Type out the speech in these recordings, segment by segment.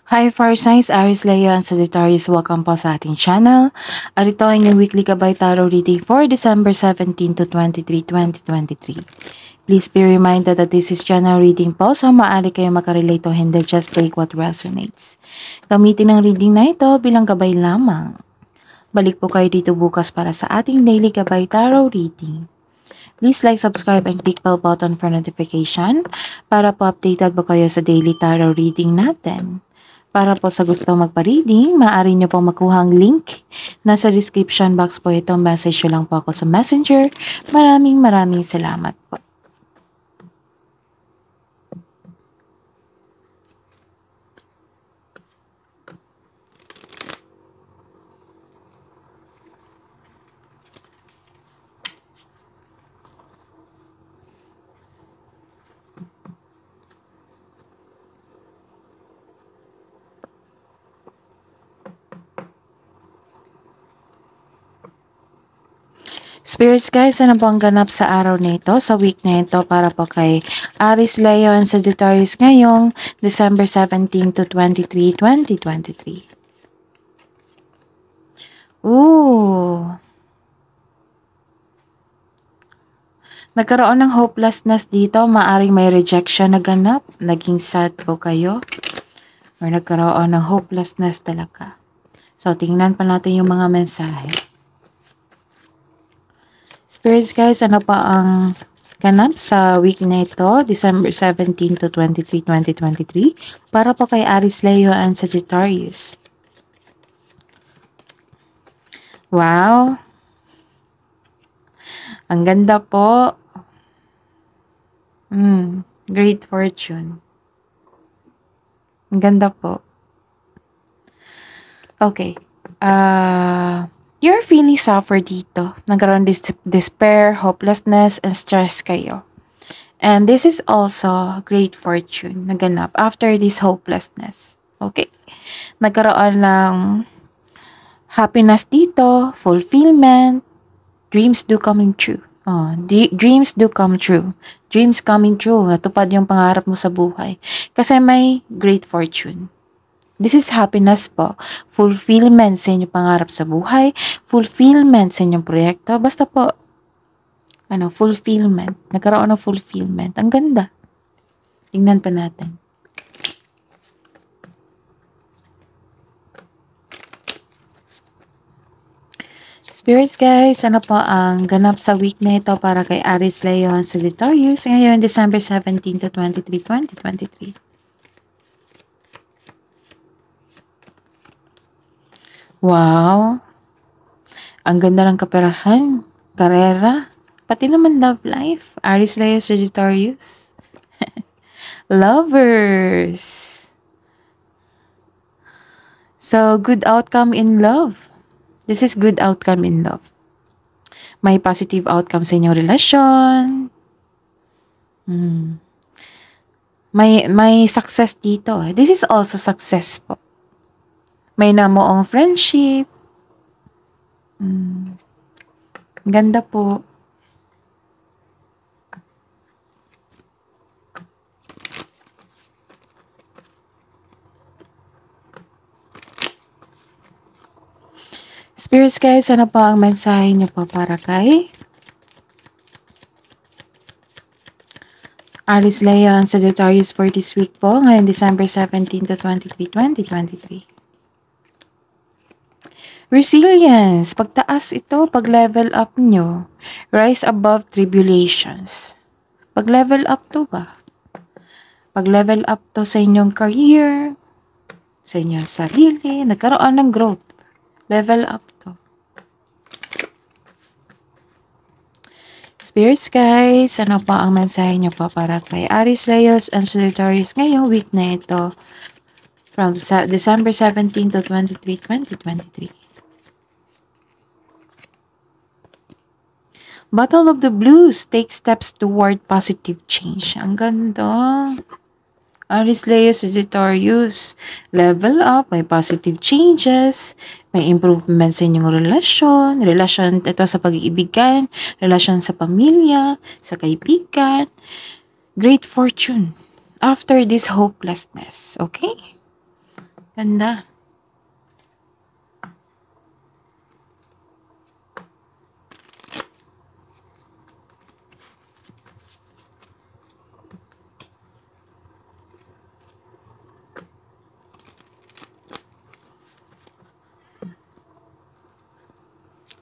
Hi Fire Signs, Aries Leo and Sagittarius, welcome po sa ating channel. At ito ang inyong weekly Gabay Tarot reading for December 17 to 23, 2023. Please be reminded that this is general reading po, so maaari kayo makarelate o hindi, just take what resonates. Gamitin ang reading na ito bilang gabay lamang. Balik po kayo dito bukas para sa ating daily Gabay Tarot reading. Please like, subscribe, and click bell button for notification para po updated po kayo sa daily tarot reading natin. Para po sa gusto magpa-reading, maaari nyo po makuha ang link. Nasa description box po ito. Message nyo lang po ako sa messenger. Maraming salamat po. Spirits guys, ano po ang ganap sa araw na ito, sa week na ito para po kay Aries, Leo, and Sagittarius ngayong December 17 to 23, 2023. Ooh! Nagkaroon ng hopelessness dito, maaring may rejection na ganap, naging sad po kayo, or nagkaroon ng hopelessness talaga. So, tingnan pa natin yung mga mensahe. Spirits guys, ano pa ang ganap sa week na ito, December 17 to 23, 2023, para po kay Aries, Leo, and Sagittarius. Wow! Ang ganda po. Great fortune. Ang ganda po. Okay. You're feeling suffer dito. Nagkaroon despair, hopelessness, and stress kayo. And this is also great fortune na ganap after this hopelessness. Okay? Nagkaroon ng happiness dito, fulfillment, dreams do coming true. Dreams do come true. Dreams coming true. Natupad yung pangarap mo sa buhay. Kasi may great fortune. This is happiness po. Fulfillment sa inyong pangarap sa buhay. Fulfillment sa inyong proyekto. Basta po, fulfillment. Nagkaroon ng fulfillment. Ang ganda. Tingnan pa natin. Spirits guys, ano po ang ganap sa week na ito para kay Aries, Leo, and Sagittarius ngayon December 17 to 23, 2023. Wow! Ang ganda ng kaperahan, karera, pati naman love life. Aries, Leo, Sagittarius. Lovers! So, good outcome in love. This is good outcome in love. May positive outcome sa inyong relasyon. May success dito. This is also success po. May namuong friendship. Ganda po. Spirits guys, ano pa ang mensahe niyo po para kay Aries, Leo, and Sagittarius for this week po, ngayon December 17 to 23, 2023. Resilience, pagtaas ito, pag-level up nyo. Rise above tribulations. Pag-level up to ba? Pag-level up to sa inyong career, sa inyong sarili, nagkaroon ng growth. Level up to. Spirits guys, ano pa ang mensahe niyo po para kay Aries, Leo, and Sagittarius ngayong week na ito from December 17 to 23, 2023. Battle of the Blues, take steps toward positive change. Ang ganda. Aries, Leo, Sagittarius, level up, may positive changes, may improvement sa inyong relasyon ito sa pag-iibigan, relasyon sa pamilya, sa kaibigan, great fortune after this hopelessness, okay? Ganda.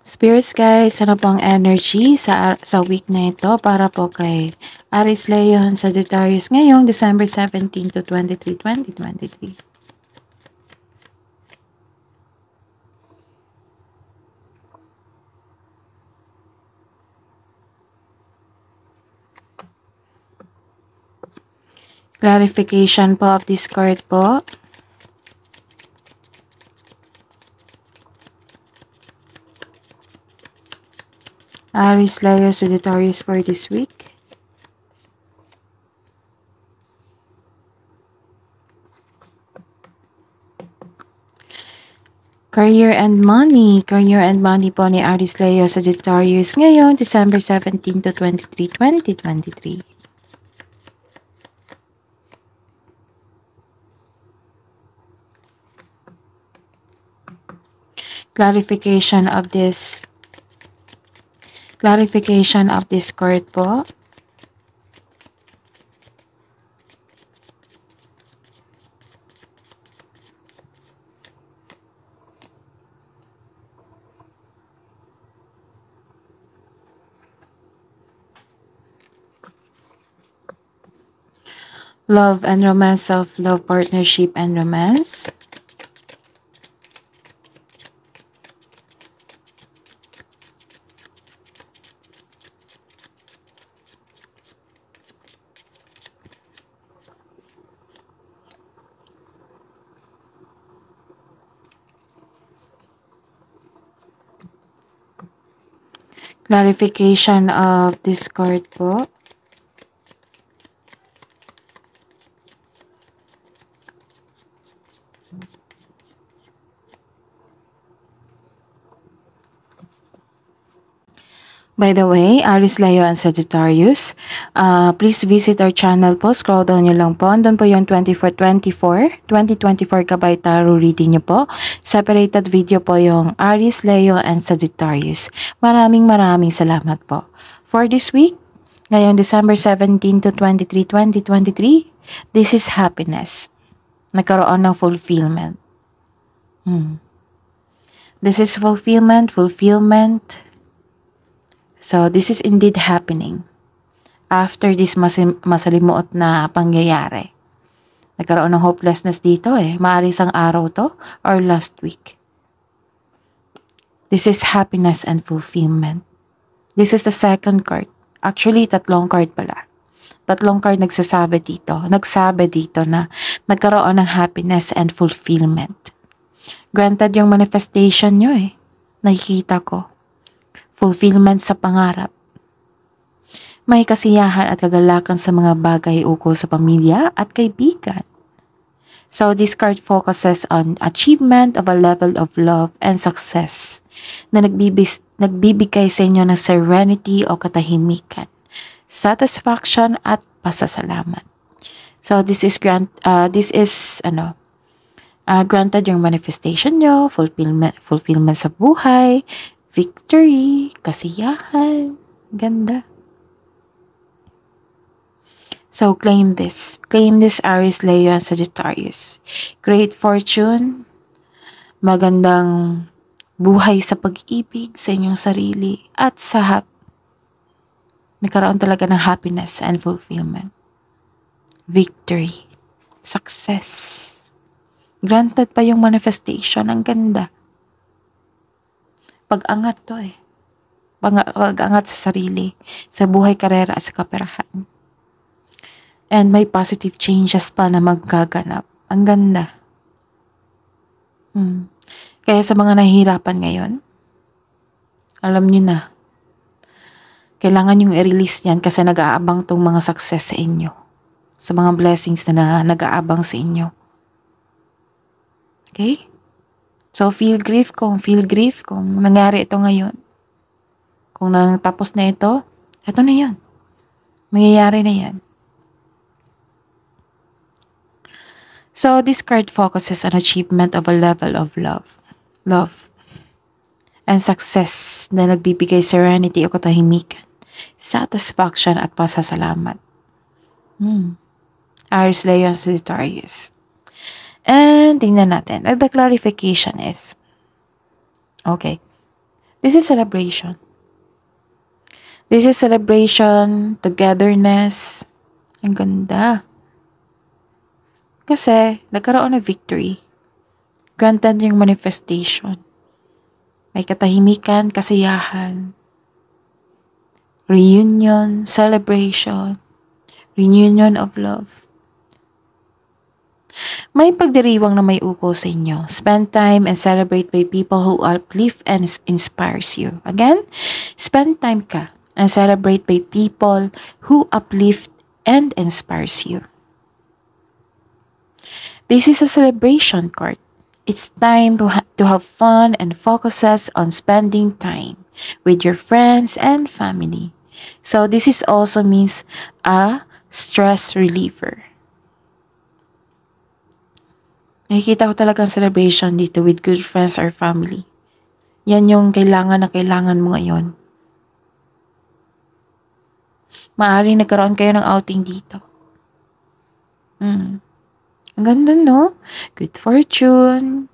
Spirits guys, ano pong energy sa week na ito para po kay Aries, Leo, and Sagittarius ngayong December 17 to 23, 2023. Clarification po of this card po. Aries, Leo, Sagittarius for this week. Career and money. Career and money po ni Aries, Leo, Sagittarius ngayong December 17 to 23, 2023. Clarification of this card po. Love and romance, self-love, partnership and romance. Clarification of this card po. By the way, Aries, Leo, and Sagittarius, please visit our channel po. Scroll down nyo lang po. Doon po yung 2024 Gabay Tarot reading nyo po. Separated video po yung Aries, Leo, and Sagittarius. Maraming salamat po. For this week, ngayong December 17 to 23, 2023, this is happiness. Nagkaroon ng fulfillment. This is fulfillment. So, this is indeed happening. After this masalimuot na pangyayari. Nagkaroon ng hopelessness dito eh. Maaari isang araw to or last week. This is happiness and fulfillment. This is the second card. Actually, tatlong card pala. Tatlong card nagsasabi dito. Nagsabi dito na nagkaroon ng happiness and fulfillment. Granted yung manifestation nyo eh. Nakikita ko. Fulfillment sa pangarap. May kasiyahan at kagalakan sa mga bagay ukol sa pamilya at kaibigan. So this card focuses on achievement of a level of love and success na nagbibigay sa inyo ng serenity o katahimikan, satisfaction at pasasalamat. So this is granted yung manifestation nyo, fulfillment sa buhay, victory, kasiyahan, ganda. So, claim this. Claim this, Aries, Leo, and Sagittarius. Great fortune, magandang buhay sa pag-ibig sa inyong sarili, at sa nagkaroon talaga ng happiness and fulfillment. Victory, success. Granted pa yung manifestation, ang ganda. Pag-angat to eh. Pag-angat sa sarili, sa buhay, karera, at sa kaperahan. And may positive changes pa na maggaganap. Ang ganda. Kaya sa mga nahihirapan ngayon, alam niyo na, kailangan yung i-release yan kasi nag-aabang tong mga success sa inyo. Sa mga blessings na nag-aabang sa inyo. Okay? So, feel grief kung nangyari ito ngayon. Kung tapos na ito na yan. Mangyayari na yan. So this card focuses on achievement of a level of love, and success na nagbibigay serenity o katahimikan, satisfaction at pasasalamat. Aries, Leo, and Sagittarius. And tingnan natin. The clarification is, okay, this is celebration. This is celebration, togetherness. Ang ganda. Kasi, nagkaroon ng victory. Granted yung manifestation. May katahimikan, kasiyahan. Reunion, celebration. Reunion of love. May pagdiriwang na may ukol sa inyo. Spend time and celebrate by people who uplift and inspires you. Again, spend time ka and celebrate by people who uplift and inspires you. This is a celebration card. It's time to have fun and focuses on spending time with your friends and family. So this is also means a stress reliever. Nakikita ko talagang celebration dito with good friends or family. Yan yung kailangan na kailangan mo ngayon. Maaaring nagkaroon kayo ng outing dito. Ang ganda, no? Good fortune,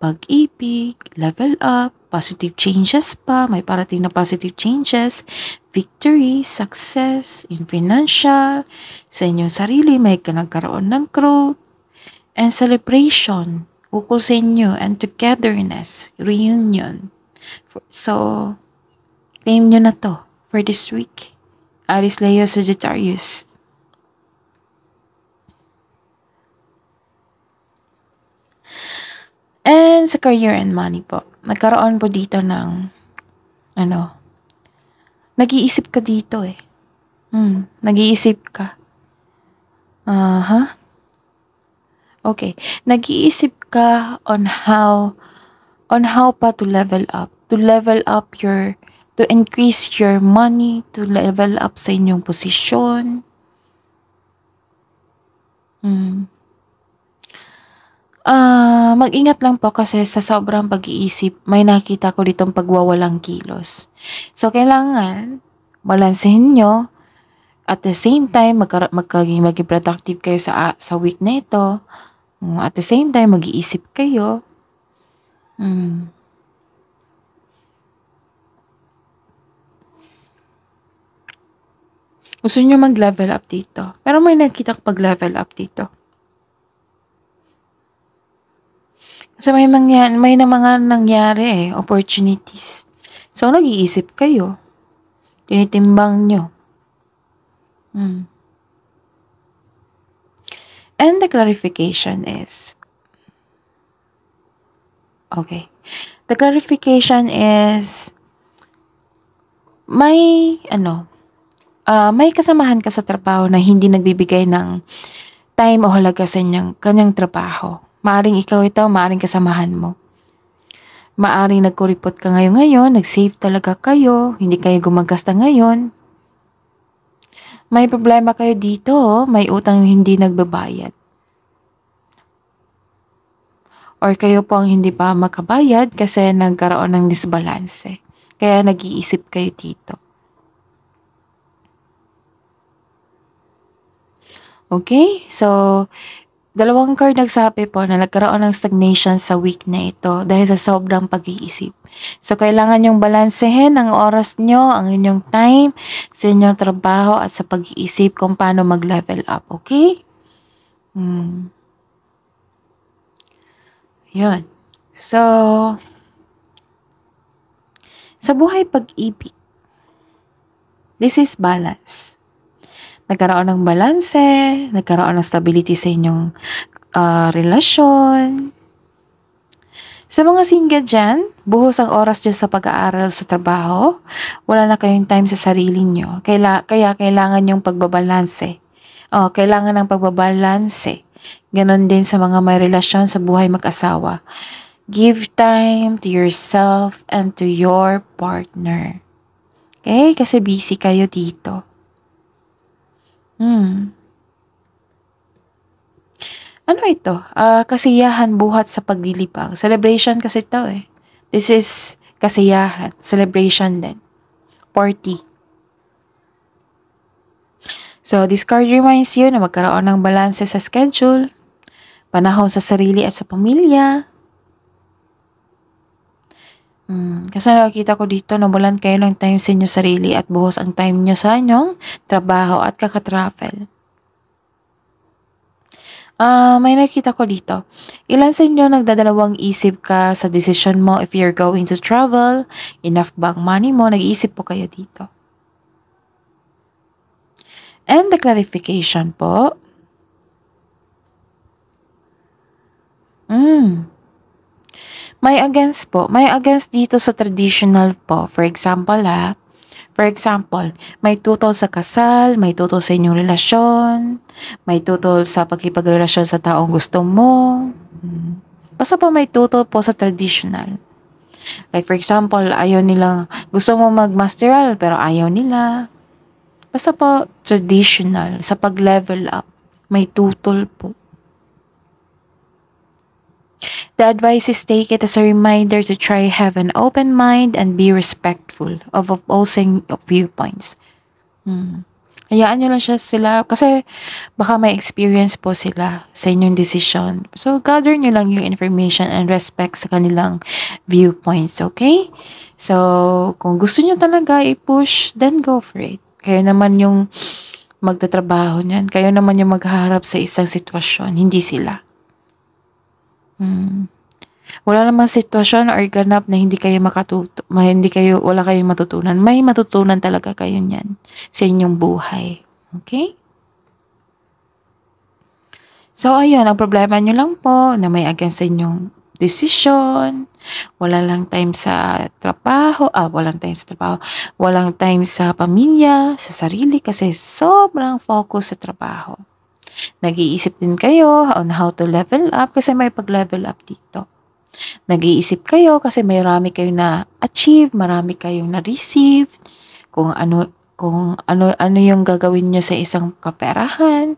pag-ibig, level up, positive changes pa, may parating na positive changes, victory, success, in financial, sa inyong sarili, may nagkaroon ng growth, and celebration, ukol sa inyo, and togetherness, reunion. So, claim nyo na to for this week. Aries, Leo, Sagittarius. And sa career and money po, nagkaroon po dito ng, nag-iisip ka dito eh. Nag-iisip ka. Okay, nag-iisip ka on how pa to level up to increase your money, to level up sa inyong posisyon. Mag-ingat lang po kasi sa sobrang pag-iisip, may nakita ko ditong pagwawalang kilos. So, kailangan balansehin nyo. At the same time, maging productive kayo sa week na ito. At the same time, mag-iisip kayo. Gusto nyo mag-level up dito. Pero may nakita ko pag-level up dito. Kasi may na mga nangyari opportunities. So, nag-iisip kayo. Tinitimbang nyo. And the clarification is, okay, the clarification is, may kasamahan ka sa trabaho na hindi nagbibigay ng time o halaga sa kanyang trabaho. Maaring ikaw ito, maaring kasamahan mo. Maaring nagkuripot ka ngayon, nag-save talaga kayo, hindi kayo gumagasta ngayon. May problema kayo dito, may utang hindi nagbabayad. Or kayo po ang hindi pa makabayad kasi nagkaroon ng disbalance. Kaya nag-iisip kayo dito. Okay, so dalawang card nagsabi po na nagkaroon ng stagnation sa week na ito dahil sa sobrang pag-iisip. So, kailangan nyong balansehin ang oras nyo, ang inyong time, sa inyong trabaho at sa pag-iisip kung paano mag-level up. Okay? Yun. So, sa buhay pag-ibig, this is balance. Nagkaroon ng balanse, nagkaroon ng stability sa inyong relasyon. Sa mga single dyan, buhos ang oras dyan sa pag-aaral sa trabaho, wala na kayong time sa sarili nyo. Kaya kailangan yung pagbabalanse. Kailangan ng pagbabalanse. Ganon din sa mga may relasyon sa buhay mag-asawa. Give time to yourself and to your partner. Okay? Kasi busy kayo dito. Ano ito? Kasiyahan buhat sa paglilibang. Celebration kasi ito eh. This is kasiyahan. Celebration din. Party. So, this card reminds you na magkaroon ng balanse sa schedule, panahon sa sarili at sa pamilya. Kasi nakikita ko dito, nawalan kayo ng time sa inyo sarili at buhos ang time nyo sa inyong trabaho at kaka-travel. May nakita ko dito. Ilan sa inyo nagdadalawang isip ka sa decision mo if you're going to travel, enough bang money mo, nag-iisip po kayo dito. And the clarification po. May against po. May against dito sa traditional po. For example may tutol sa kasal, may tutol sa inyong relasyon, may tutol sa pagkipagrelasyon sa taong gusto mo. Basta po may tutol po sa traditional. Like for example, gusto mo mag-masteral pero ayaw nila. Basta po traditional, sa pag-level up, may tutol po. The advice is take it as a reminder to try have an open mind and be respectful of opposing viewpoints. Hayaan nyo lang sila kasi baka may experience po sila sa inyong decision. So, gather nyo lang yung information and respect sa kanilang viewpoints, okay? So, kung gusto nyo talaga i-push, then go for it. Kayo naman yung magtatrabaho niyan. Kayo naman yung maghaharap sa isang sitwasyon, hindi sila. Wala namang sitwasyon or ganap na wala kayong matutunan. May matutunan talaga kayo niyan sa inyong buhay. Okay? So, ayun, ang problema nyo lang po na may against sa inyong decision, walang time sa trabaho, walang time sa pamilya, sa sarili kasi sobrang focus sa trabaho. Nag-iisip din kayo on how to level up kasi may pag-level up dito. Nag-iisip kayo kasi marami kayong na-achieve, marami kayong na-receive, kung ano yung gagawin nyo sa isang kaperahan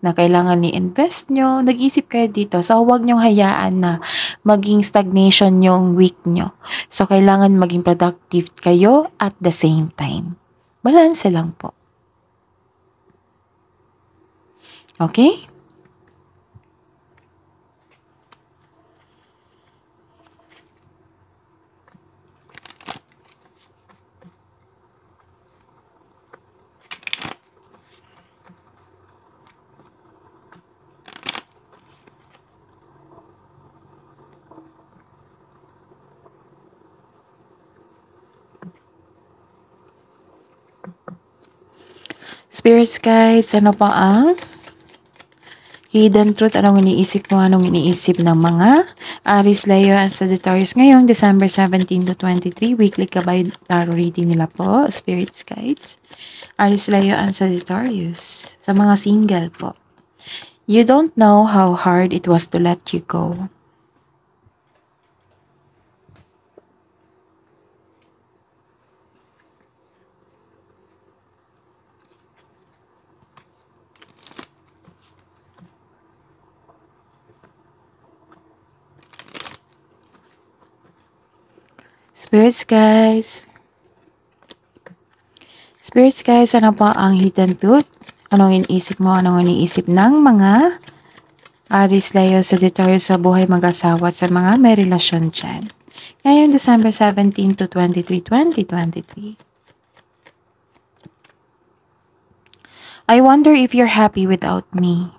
na kailangan ni-invest nyo. Nag-isip kayo dito. So, huwag nyong hayaan na maging stagnation yung week nyo. So, kailangan maging productive kayo at the same time. Balance lang po. Okay? Spirits guides, ano pa ang hidden truth? Anong iniisip mo? Anong iniisip ng mga Aries, Leo, and Sagittarius ngayong December 17 to 23? Weekly Gabay Tarot reading nila po, Spirits guides. Aries, Leo, and Sagittarius. Sa mga single po. You don't know how hard it was to let you go. Spirits guys. Spirits guys, ano pa ang hidden truth? Anong iniisip mo? Anong iniisip ng mga Aries, Leo, Sagittarius sa buhay mag-asawa at sa mga may relasyon dyan? Ngayon, December 17 to 23, 2023. I wonder if you're happy without me.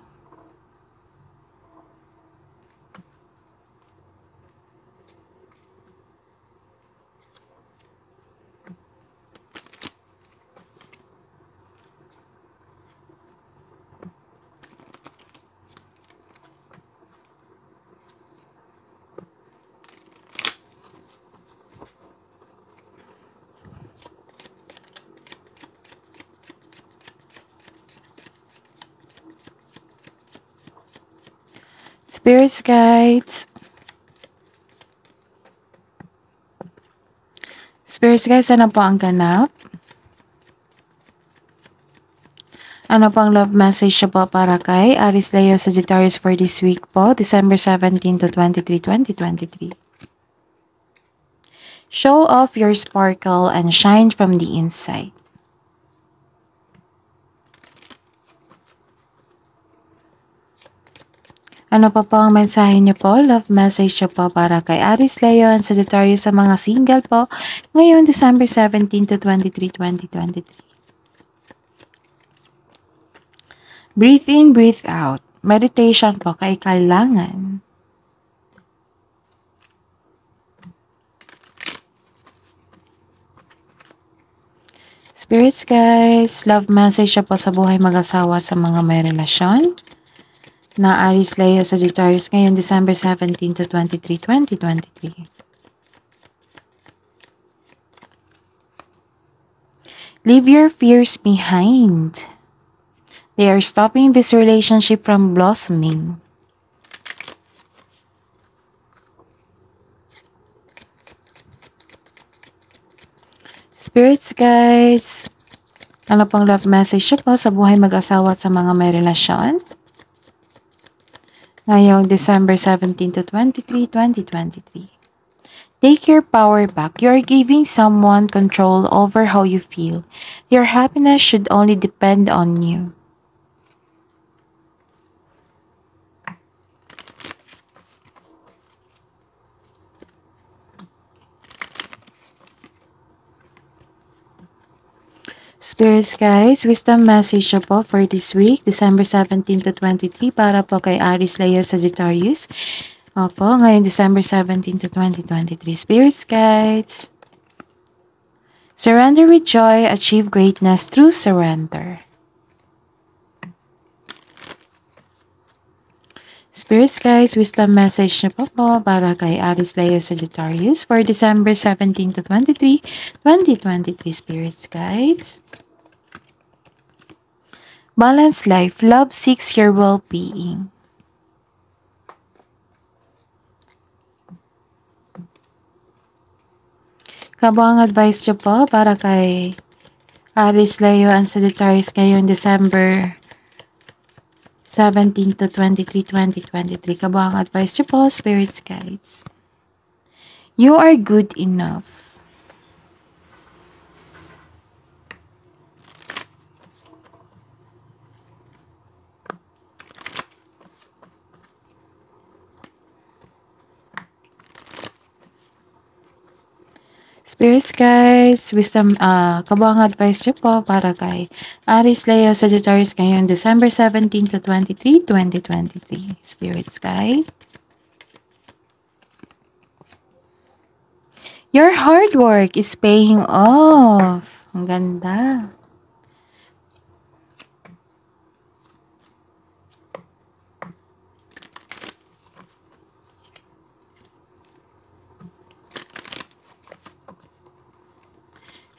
Spirits guides. Spirits guides, ano po ang ganap? Ano pang love message siya po para kay Aries, Leo, Sagittarius for this week po, December 17 to 23, 2023. Show off your sparkle and shine from the inside. Ano pa po ang mensahe niyo po? Love message niyo po para kay Aries, Leo, and Sagittarius sa mga single po ngayon December 17 to 23, 2023. Breathe in, breathe out. Meditation po kay kailangan. Spirits guys, love message siya po sa buhay mag-asawa sa mga may relasyon na Aries, Leo, Sagittarius ngayon December 17 to 23, 2023. Leave your fears behind. They are stopping this relationship from blossoming. Spirits guys, ano pang love message siya po sa buhay mag-asawa sa mga may relasyon ngayong December 17 to 23, 2023. Take your power back. You are giving someone control over how you feel. Your happiness should only depend on you. Spirits guys, wisdom message siya po for this week, December 17 to 23 para po kay Aries, Leo, Sagittarius. Opo, ngayon December 17 to 2023. Spirits guys. Surrender with joy, achieve greatness through surrender. Spirits guys, wisdom message niyo po para kay Aries, Leo, Sagittarius for December 17 to 23, 2023. Spirits guides. Balanced life. Love seeks your well-being. Kabang advice niyo po para kay Aries, Leo, and Sagittarius ngayong December 17 to 23, 2023. Kabang advice niyo po, Spirits guides. You are good enough. Spirits guys, wisdom, kabang advice niyo po para kay Aries, Leo, Sagittarius ngayon December 17 to 23, 2023. Spirits guide. Your hard work is paying off. Ang ganda.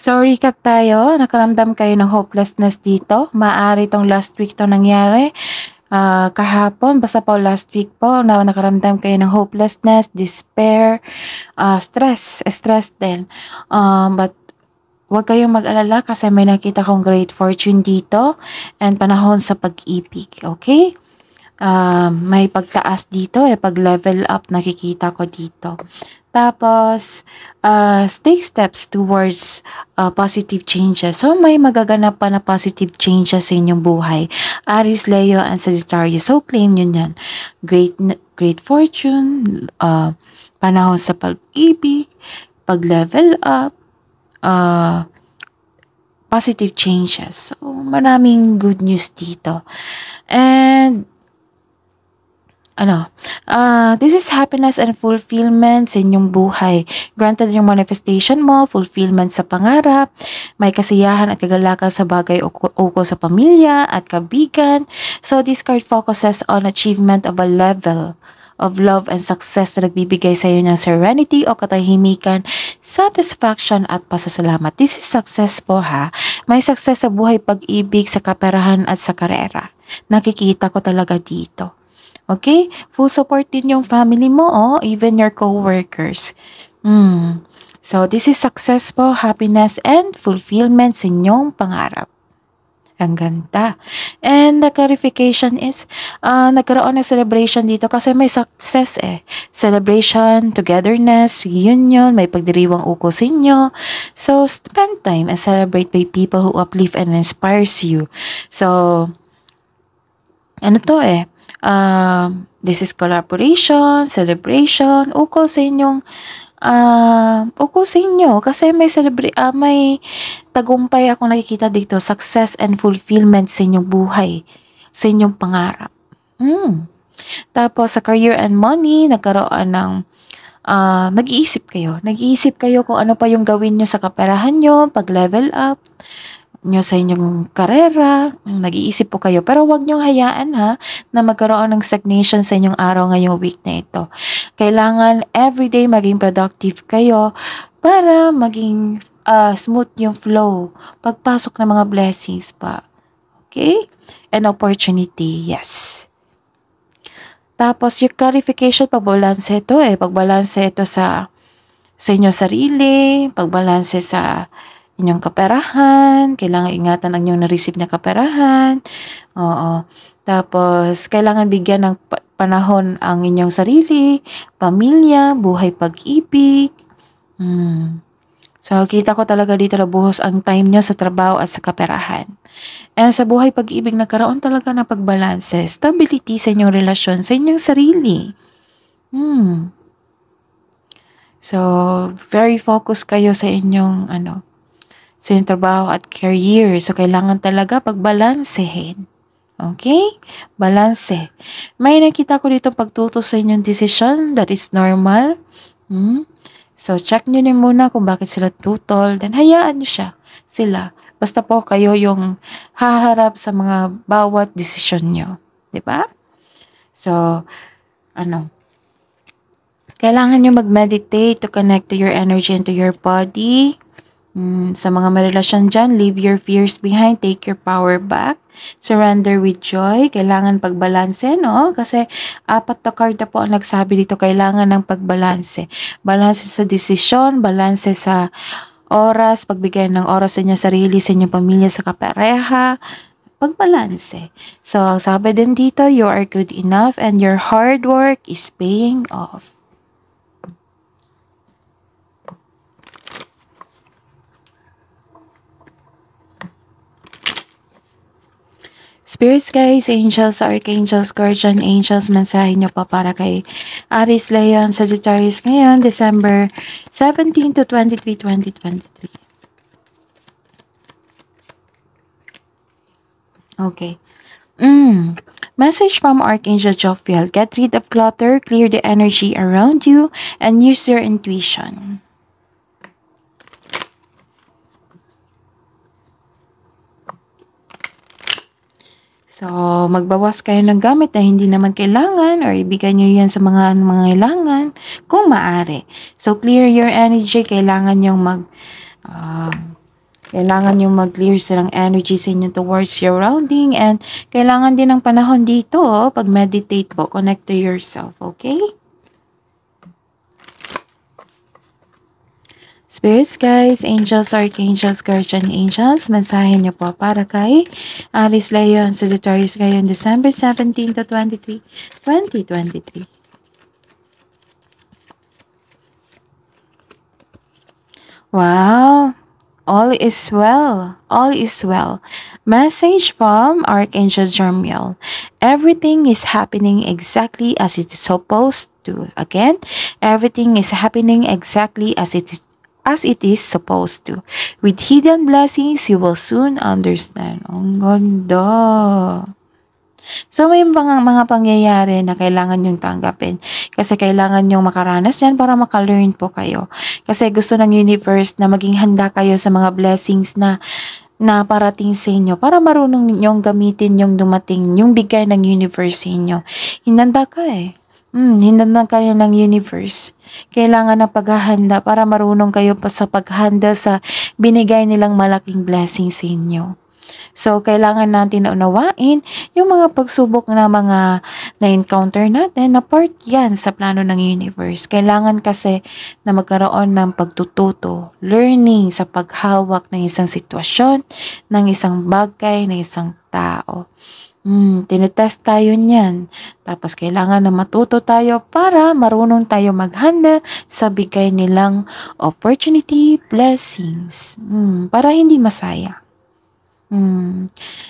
So, recap tayo. Nakaramdam kayo ng hopelessness dito. Maaari tong last week to nangyari. Kahapon, basta po last week po, na nakaramdam kayo ng hopelessness, despair, stress din. But, huwag kayong mag-alala kasi may nakita kong great fortune dito and panahon sa pag-ibig. Okay? May pagtaas dito, pag-level up nakikita ko dito. Tapos, take steps towards positive changes. So, may magaganap pa na positive changes sa inyong buhay. Aries, Leo, and Sagittarius. So, claim nyo yan. Great fortune, panahon sa pag-ibig, pag-level up, positive changes. So, maraming good news dito. And, this is happiness and fulfillment sa inyong buhay. Granted yung manifestation mo, fulfillment sa pangarap, may kasiyahan at kagalakan sa bagay ukol sa pamilya at kabigan. So this card focuses on achievement of a level of love and success na nagbibigay sa iyo ng serenity o katahimikan, satisfaction at pasasalamat. This is success po ha. May success sa buhay, pag-ibig, sa kaperahan at sa karera. Nakikita ko talaga dito. Okay? Full support din yung family mo, even your co-workers. So, this is success po, happiness, and fulfillment sa inyong pangarap. Ang ganda. And the clarification is, nagkaroon ng celebration dito kasi may success eh. Celebration, togetherness, reunion, may pagdiriwang uko sa inyo. So, spend time and celebrate by people who uplift and inspires you. So, ano to eh, this is collaboration, celebration, uko sa inyong uko sa inyo kasi may tagumpay akong nakikita dito, success and fulfillment sa inyong buhay, sa inyong pangarap. Tapos sa career and money, nagkaroon ng nag-iisip kayo kung ano pa yung gawin nyo sa kaperahan nyo, pag level up nyo sa inyong karera, nag-iisip po kayo. Pero wag nyo hayaan na magkaroon ng stagnation sa inyong araw ngayong week na ito. Kailangan everyday maging productive kayo para maging smooth yung flow. Pagpasok ng mga blessings pa. Okay? An opportunity, yes. Tapos yung clarification, pagbalanse ito Pagbalanse ito sa inyong sarili, pagbalanse sa inyong kaperahan, kailangan ingatan ang inyong na-receive na kaperahan. Oo. Tapos, kailangan bigyan ng panahon ang inyong sarili, pamilya, buhay pag-ibig. So, kita ko talaga dito na buhos ang time nyo sa trabaho at sa kaperahan. And sa buhay pag-ibig, nagkaroon talaga ng pagbalanse, stability sa inyong relasyon, sa inyong sarili. So, very focused kayo sa inyong sa inyong trabaho at career. So, kailangan talaga pagbalansehin. Okay? Balanse. May nakita ko dito pagtutos sa inyong decision. That is normal. So, check nyo din muna kung bakit sila tutol. Then, hayaan nyo sila. Basta po kayo yung haharap sa mga bawat decision nyo. Diba? So, kailangan nyo mag-meditate to connect to your energy and to your body. Sa mga may relasyon dyan, leave your fears behind, take your power back, surrender with joy. Kailangan pagbalanse, no? Kasi 4 na card na po ang nagsabi dito, kailangan ng pagbalanse. Balanse sa desisyon, balanse sa oras, pagbigay ng oras sa inyong sarili, sa inyong pamilya, sa kapareha, pagbalanse. So, sabi din dito, you are good enough and your hard work is paying off. Spirits guys, angels, archangels, guardian angels, mensahe nyo pa para kay Aries, Leon, Sagittarius ngayon, December 17 to 23, 2023. Okay. Message from Archangel Jophiel. Get rid of clutter, clear the energy around you, and use your intuition. So, magbawas kayo ng gamit na hindi naman kailangan or ibigay nyo yan sa mga kailangan kung maaari. So, clear your energy. Kailangan yung mag-clear silang energy sa inyo towards your surrounding and kailangan din ng panahon dito pag meditate po. Connect to yourself, okay? Spirits guys, angels, archangels, guardian angels, mensahe niyo po para kay Aries, Leon, Sagittarius ngayon, December 17 to 23, 2023. Wow! All is well. All is well. Message from Archangel Jermiel. Everything is happening exactly as it is supposed to. Again, everything is happening exactly as it is supposed to. With hidden blessings, you will soon understand. Ang ganda. So, may mga pangyayari na kailangan yung tanggapin. Kasi kailangan yung makaranas yan para makalearn po kayo. Kasi gusto ng universe na maging handa kayo sa mga blessings na parating sa inyo para marunong ninyong gamitin yung dumating, yung bigay ng universe sa inyo. Hinanda ka hinanda kayo ng universe. Kailangan ng paghahanda para marunong kayo pa sa paghanda sa binigay nilang malaking blessing sa inyo. So, kailangan natin na unawain yung mga pagsubok na mga na-encounter natin na part yan sa plano ng universe. Kailangan kasi na magkaroon ng pagtututo, learning sa paghawak ng isang sitwasyon, ng isang bagay, ng isang tao. Tinetest tayo niyan. Tapos kailangan na matuto tayo para marunong tayo mag-handle sa bigay nilang opportunity, blessings. Para hindi masaya.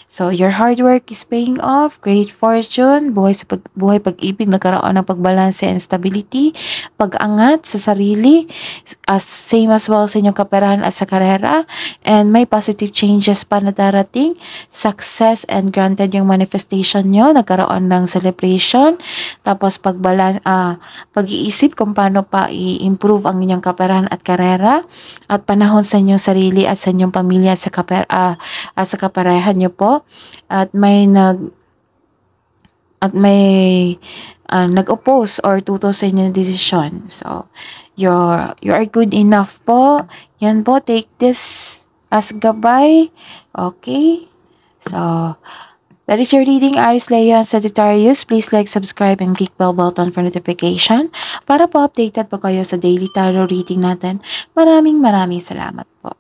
So, your hard work is paying off. Great fortune. Buhay pag-ibig, nagkaroon ng pagbalanse and stability. Pag-angat sa sarili. Same as well sa inyong kaperahan at sa karera. And may positive changes pa na darating. Success and granted yung manifestation nyo. Nagkaroon ng celebration. Tapos pag-iisip kung paano pa i-improve ang inyong kaperahan at karera. At panahon sa inyong sarili at sa inyong pamilya at sa kaparehan nyo po, at may nag-oppose or tuto sa inyong decision. So, you are good enough po. Yan po, take this as gabay. Okay? So, that is your reading, Aries, Leo, and Sagittarius. Please like, subscribe, and click bell button for notification para po updated po kayo sa daily tarot reading natin. Maraming salamat po.